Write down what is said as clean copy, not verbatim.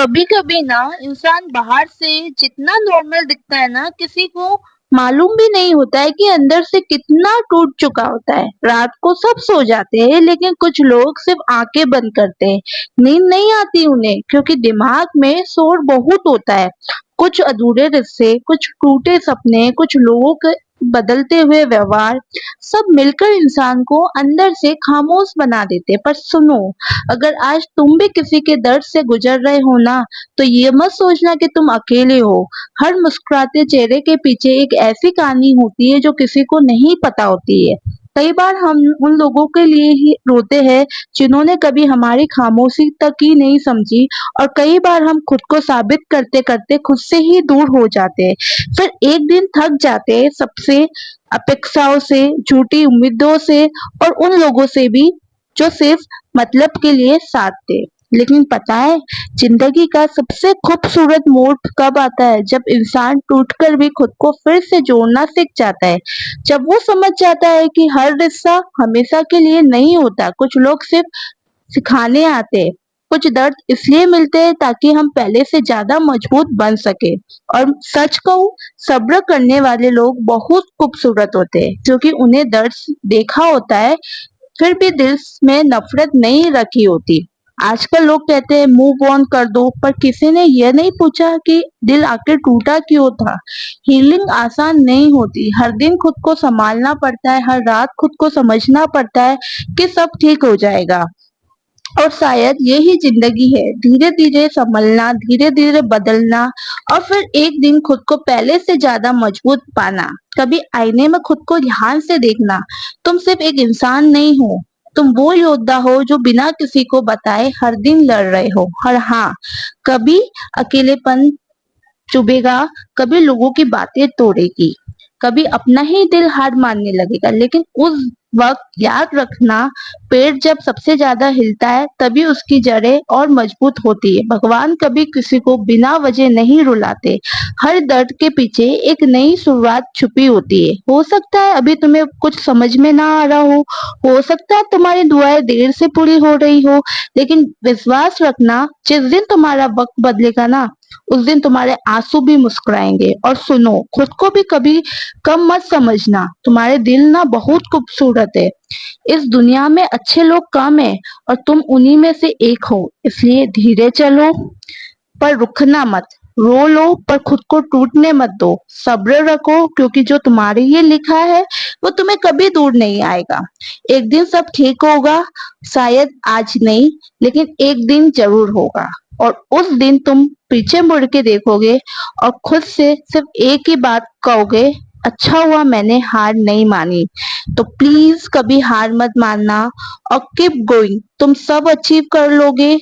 कभी कभी ना इंसान बाहर से जितना नॉर्मल दिखता है ना, किसी को मालूम भी नहीं होता है कि अंदर से कितना टूट चुका होता है। रात को सब सो जाते हैं लेकिन कुछ लोग सिर्फ आंखें बंद करते हैं। नींद नहीं आती उन्हें क्योंकि दिमाग में शोर बहुत होता है। कुछ अधूरे रिश्ते, कुछ टूटे सपने, कुछ लोगों के बदलते हुए व्यवहार, सब मिलकर इंसान को अंदर से खामोश बना देते हैं। पर सुनो, अगर आज तुम भी किसी के दर्द से गुजर रहे हो ना, तो ये मत सोचना कि तुम अकेले हो। हर मुस्कुराते चेहरे के पीछे एक ऐसी कहानी होती है जो किसी को नहीं पता होती है। कई बार हम उन लोगों के लिए ही रोते हैं जिन्होंने कभी हमारी खामोशी तक ही नहीं समझी, और कई बार हम खुद को साबित करते करते खुद से ही दूर हो जाते हैं। फिर एक दिन थक जाते हैं सबसे, अपेक्षाओं से, झूठी उम्मीदों से, और उन लोगों से भी जो सिर्फ मतलब के लिए साथ थे। लेकिन पता है, जिंदगी का सबसे खूबसूरत मोड़ कब आता है? जब इंसान टूटकर भी खुद को फिर से जोड़ना सीख जाता है। जब वो समझ जाता है कि हर रिश्ता हमेशा के लिए नहीं होता। कुछ लोग सिर्फ सिखाने आते हैं, कुछ दर्द इसलिए मिलते हैं ताकि हम पहले से ज्यादा मजबूत बन सके। और सच कहूं, सब्र करने वाले लोग बहुत खूबसूरत होते हैं क्योंकि उन्हें दर्द देखा होता है, फिर भी दिल में नफरत नहीं रखी होती। आजकल लोग कहते हैं मूव ऑन कर दो, पर किसी ने यह नहीं पूछा कि दिल आखिर टूटा क्यों था। हीलिंग आसान नहीं होती। हर दिन खुद को संभालना पड़ता है, हर रात खुद को समझना पड़ता है कि सब ठीक हो जाएगा। और शायद यही जिंदगी है, धीरे धीरे संभलना, धीरे धीरे बदलना, और फिर एक दिन खुद को पहले से ज्यादा मजबूत पाना। कभी आईने में खुद को ध्यान से देखना। तुम सिर्फ एक इंसान नहीं हो, तुम वो योद्धा हो जो बिना किसी को बताए हर दिन लड़ रहे हो। और हाँ, कभी अकेलेपन चुभेगा, कभी लोगों की बातें तोड़ेगी, कभी अपना ही दिल हार मानने लगेगा, लेकिन उस वक्त याद रखना, पेड़ जब सबसे ज्यादा हिलता है तभी उसकी जड़ें और मजबूत होती है। भगवान कभी किसी को बिना वजह नहीं रुलाते। हर दर्द के पीछे एक नई शुरुआत छुपी होती है। हो सकता है अभी तुम्हें कुछ समझ में ना आ रहा हो सकता है तुम्हारी दुआएं देर से पूरी हो रही हो, लेकिन विश्वास रखना, जिस दिन तुम्हारा वक्त बदलेगा ना, उस दिन तुम्हारे आंसू भी मुस्कुराएंगे। और सुनो, खुद को भी कभी कम मत समझना। तुम्हारे दिल ना बहुत खूबसूरत है। इस दुनिया में अच्छे लोग कम है और तुम उन्हीं में से एक हो। इसलिए धीरे चलो, पर रुकना मत। रो लो पर खुद को टूटने मत दो। सब्र रखो क्योंकि जो तुम्हारे लिए लिखा है वो तुम्हें कभी दूर नहीं आएगा। एक दिन सब ठीक होगा, शायद आज नहीं, लेकिन एक दिन जरूर होगा। और उस दिन तुम पीछे मुड़ के देखोगे और खुद से सिर्फ एक ही बात कहोगे, अच्छा हुआ मैंने हार नहीं मानी। तो प्लीज कभी हार मत मानना और कीप गोइंग। तुम सब अचीव कर लोगे।